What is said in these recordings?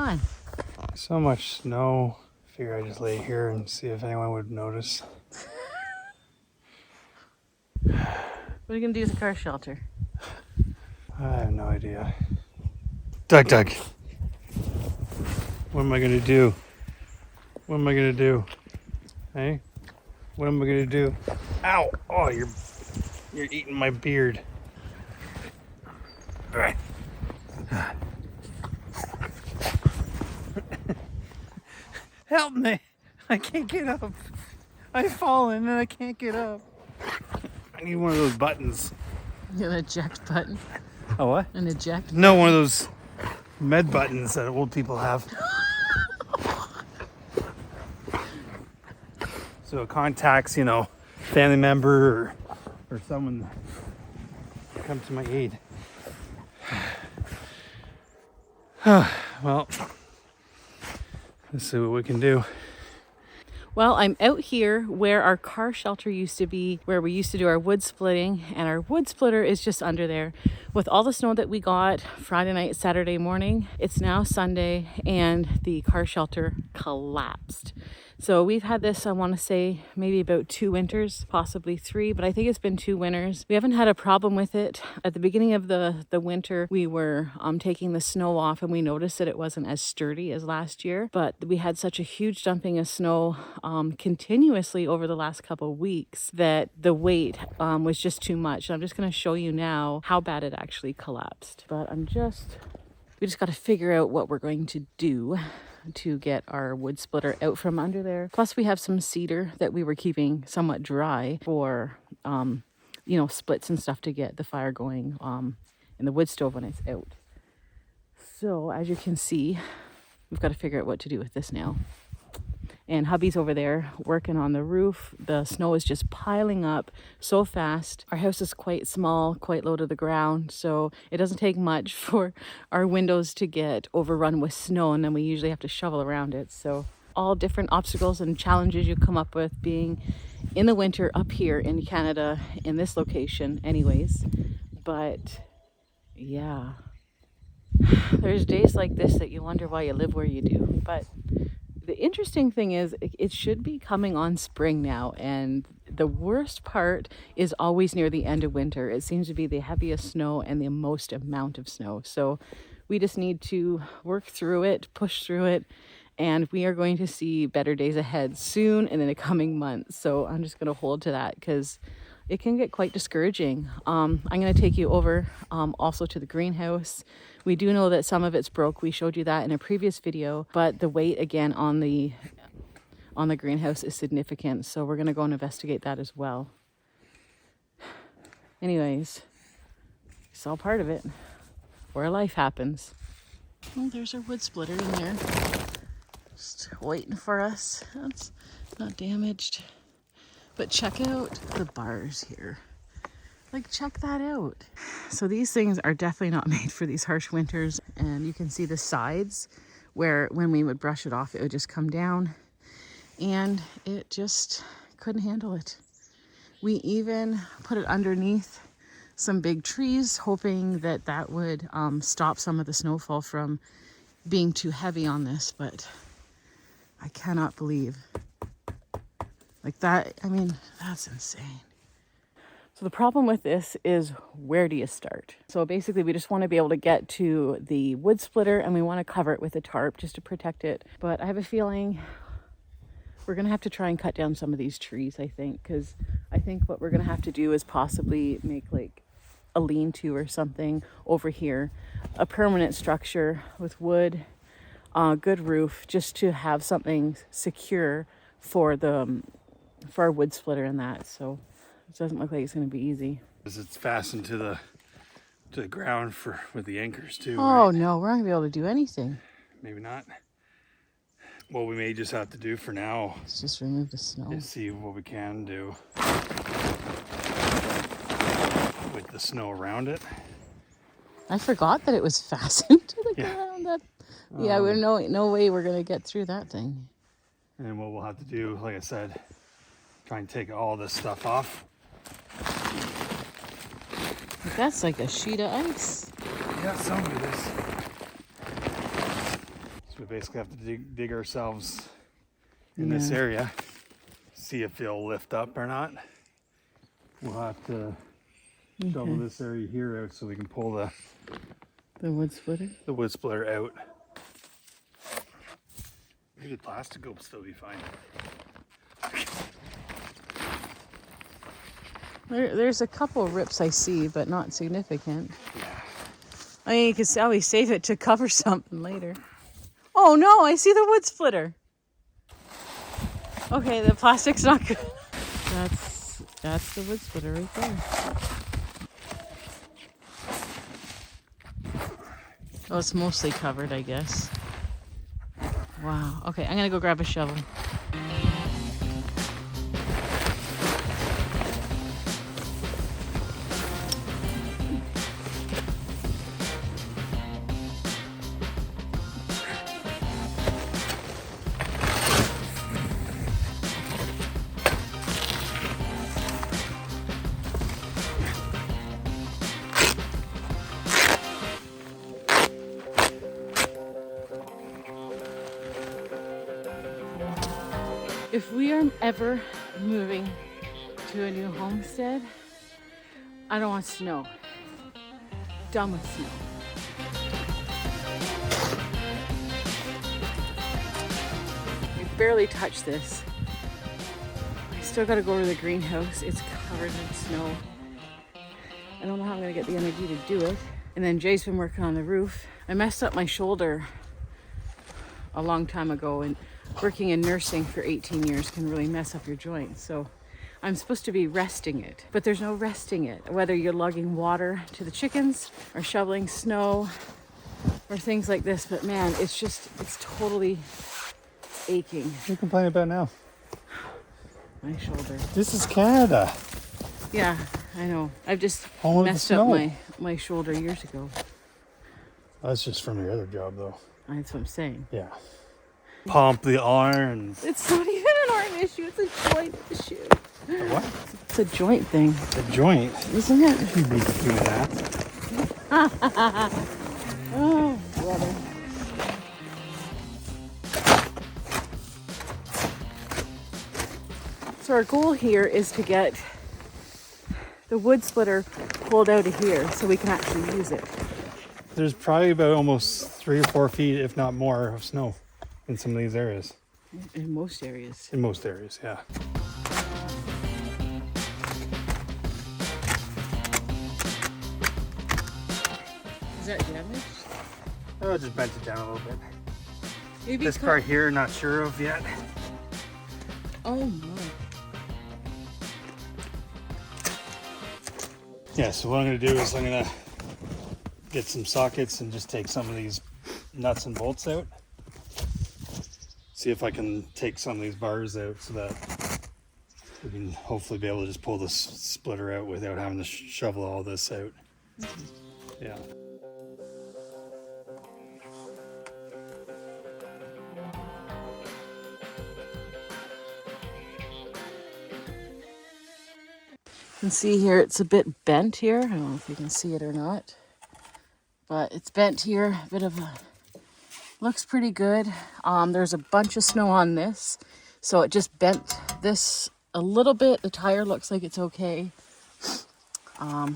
on? So much snow. Figure I'd just lay here and see if anyone would notice. What are you gonna do with the car shelter? I have no idea. Doug. What am I gonna do? What am I gonna do? Hey? What am I gonna do? Ow! Oh, you're eating my beard. All right. Help me! I can't get up. I've fallen and I can't get up. I need one of those buttons. You have an eject button? A what? An eject? No, one of those med buttons that old people have. So it contacts, family member or someone to come to my aid. Well, let's see what we can do. Well, I'm out here where our car shelter used to be, where we used to do our wood splitting, and our wood splitter is just under there. With all the snow that we got Friday night, Saturday morning, it's now Sunday, and the car shelter collapsed. So we've had this, I want to say, maybe about 2 winters, possibly 3, but I think it's been 2 winters. We haven't had a problem with it. At the beginning of the winter, we were taking the snow off, and we noticed that it wasn't as sturdy as last year, but we had such a huge dumping of snow continuously over the last couple of weeks that the weight was just too much. And I'm just going to show you now how bad it actually collapsed. But we just got to figure out what we're going to do to get our wood splitter out from under there. Plus we have some cedar that we were keeping somewhat dry for, splits and stuff to get the fire going in the wood stove when it's out. So as you can see, we've got to figure out what to do with this now. And hubby's over there working on the roof. The snow is just piling up so fast. Our house is quite small, quite low to the ground, so it doesn't take much for our windows to get overrun with snow, and then we usually have to shovel around it. So all different obstacles and challenges you come up with being in the winter up here in Canada, in this location anyways. But yeah, there's days like this that you wonder why you live where you do. But the interesting thing is it should be coming on spring now, and the worst part is always near the end of winter. It seems to be the heaviest snow and the most amount of snow. So we just need to work through it, push through it, and we are going to see better days ahead soon and in the coming months. So I'm just going to hold to that because it can get quite discouraging. I'm going to take you over also to the greenhouse. We do know that some of it's broke. We showed you that in a previous video, but the weight again on the greenhouse is significant. So we're going to go and investigate that as well. Anyways, it's all part of it, where life happens. Oh, there's our wood splitter in there, just waiting for us. That's not damaged. But check out the bars here. Like, check that out. So these things are definitely not made for these harsh winters. And you can see the sides where when we would brush it off, it would just come down. And it just couldn't handle it. We even put it underneath some big trees, hoping that that would stop some of the snowfall from being too heavy on this. But I cannot believe. Like that, I mean, that's insane. So the problem with this is, where do you start? So basically we just want to be able to get to the wood splitter, and we want to cover it with a tarp just to protect it. But I have a feeling we're going to have to try and cut down some of these trees, I think, because I think what we're going to have to do is possibly make like a lean-to or something over here, a permanent structure with wood, good roof, just to have something secure for our wood splitter and that. So it doesn't look like it's going to be easy. Because it's fastened to the ground with the anchors too. Oh, right? no, we're not going to be able to do anything. Maybe not. What we may just have to do for now Let's just remove the snow. is see what we can do with the snow around it. I forgot that it was fastened to the ground. Yeah, we're no way we're going to get through that thing. And what we'll have to do, like I said, try and take all this stuff off. That's like a sheet of ice. Yeah, some of it is. So we basically have to dig ourselves in this area, see if it'll lift up or not. We'll have to shovel this area here out so we can pull The wood splitter? the wood splitter out. Maybe the plastic will still be fine. There's a couple of rips I see, but not significant. I mean, you could always save it to cover something later. Oh no, I see the wood splitter. Okay, the plastic's not good. That's the wood splitter right there. Oh, it's mostly covered, I guess. Wow. Okay, I'm gonna go grab a shovel. If we are ever moving to a new homestead, I don't want snow. Done with snow. We barely touched this. I still gotta go to the greenhouse. It's covered in snow. I don't know how I'm gonna get the energy to do it. And then Jay's been working on the roof. I messed up my shoulder a long time ago, and working in nursing for 18 years can really mess up your joints. So I'm supposed to be resting it, but there's no resting it. Whether you're lugging water to the chickens or shoveling snow or things like this, but man, it's totally aching. What are you complaining about now? My shoulder. This is Canada. Yeah, I know. I've just Home of the messed up snow. my shoulder years ago. That's just from your other job, though. That's what I'm saying. Yeah. Pump the irons. It's not even an arm issue, it's a joint issue. What? It's a joint thing, The joint. isn't it? You'd be doing that. Oh, brother. So our goal here is to get the wood splitter pulled out of here so we can actually use it. There's probably about almost 3 or 4 feet, if not more, of snow in some of these areas. In most areas. In most areas, yeah. Is that damaged? Oh, I just bent it down a little bit. Maybe This part here, not sure of yet. Oh my. Yeah, so what I'm going to do is I'm going to get some sockets and just take some of these nuts and bolts out. See if I can take some of these bars out so that we can hopefully be able to just pull this splitter out without having to shovel all this out. Yeah. You can see here it's a bit bent here. I don't know if you can see it or not. But it's bent here, a bit of a, looks pretty good. There's a bunch of snow on this, so it just bent this a little bit. The tire looks like it's okay. A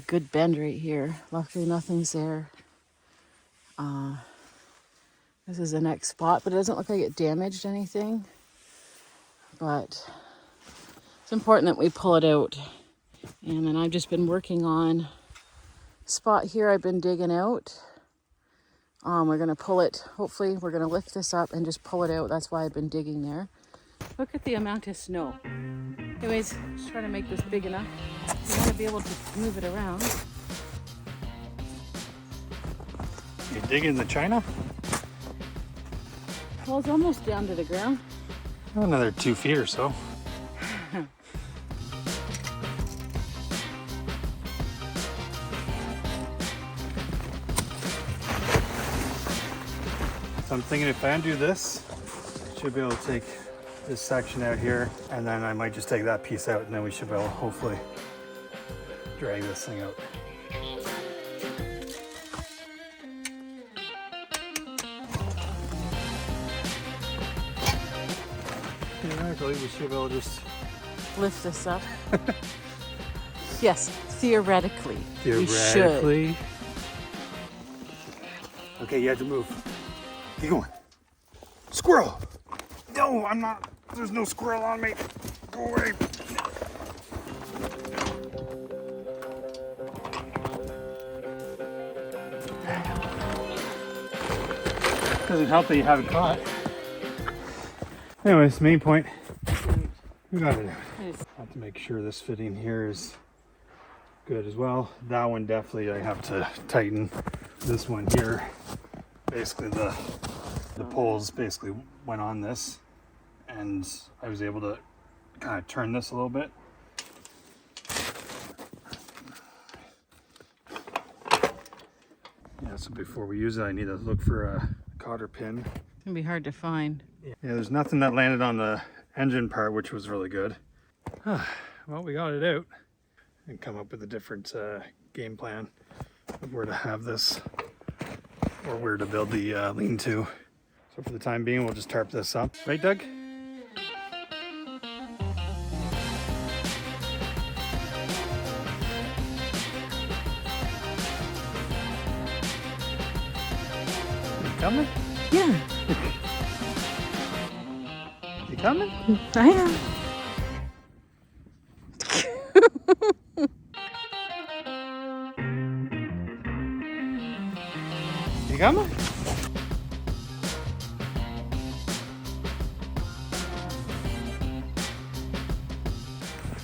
good bend right here. Luckily nothing's there. This is the next spot, but it doesn't look like it damaged anything. But it's important that we pull it out. And then I've just been working on spot here I've been digging out. We're gonna pull it, hopefully we're gonna lift this up and just pull it out. That's why I've been digging there. Look at the amount of snow. Anyways, just trying to make this big enough. You wanna be able to move it around. You digging the China? Well, it's almost down to the ground. Another 2 feet or so. So I'm thinking if I undo this, I should be able to take this section out here, and then I might just take that piece out, and then we should be able to hopefully drag this thing out. Technically, we should be able to just lift this up. Yes, theoretically. theoretically. We should. Okay, you have to move. Keep going. Squirrel! No, I'm not. There's no squirrel on me. Go away. Doesn't help that you haven't caught. Anyways, main point. We got it out. Have to make sure this fitting here is good as well. That one definitely I have to tighten. This one here, basically the poles basically went on this, and I was able to kind of turn this a little bit. Yeah, so before we use it, I need to look for a cotter pin. It's gonna be hard to find. Yeah, there's nothing that landed on the engine part, which was really good. Well, we got it out and come up with a different game plan of where to have this or where to build the lean-to. So for the time being, we'll just tarp this up. Right, Doug? You coming? Yeah, You coming? I am. You coming?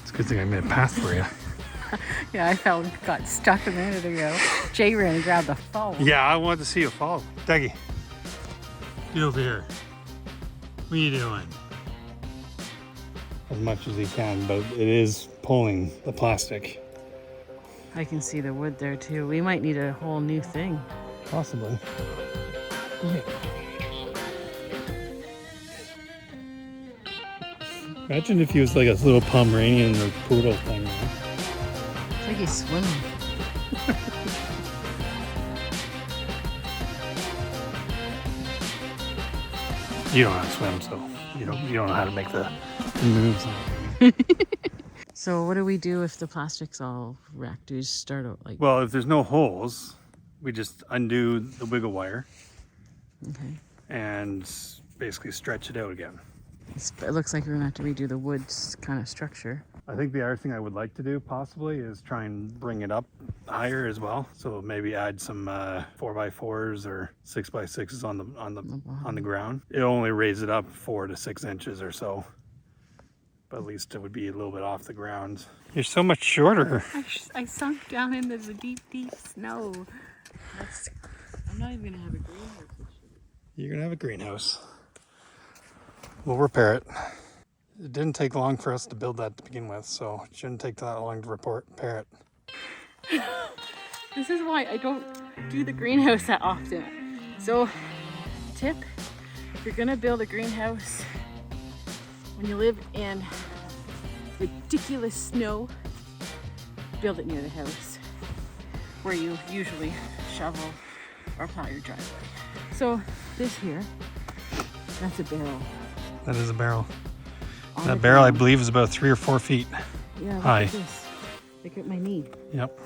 It's a good thing I made a path for you. Yeah, I got stuck a minute ago. Jay ran and grabbed the phone. Yeah, I wanted to see you fall. Dougie, get over here. What are you doing? As much as he can, but it is pulling the plastic. I can see the wood there too. We might need a whole new thing. Possibly. Imagine if he was like a little Pomeranian or poodle thing. It's like he's swimming. You don't know how to swim, so you don't know how to make the moves. So what do we do if the plastic's all wrecked? Do we just start out like? Well, if there's no holes, we just undo the wiggle wire Okay. and basically stretch it out again. It looks like we're gonna have to redo the wood's kind of structure. I think the other thing I would like to do possibly is try and bring it up higher as well. So maybe add some 4x4s or 6x6s on the ground. It'll only raise it up 4 to 6 inches or so, but at least it would be a little bit off the ground. You're so much shorter. I sunk down into the deep, deep snow. I'm not even gonna have a greenhouse this year. You're gonna have a greenhouse. We'll repair it. It didn't take long for us to build that to begin with, so it shouldn't take that long to repair it. This is why I don't do the greenhouse that often. So, tip, if you're gonna build a greenhouse when you live in ridiculous snow, build it near the house where you usually shovel or plow your driveway. So this here, that's a barrel. That is a barrel. On That the barrel, I ground. believe, is about 3 or 4 feet Yeah, look high. at this. Look at my knee. Yep.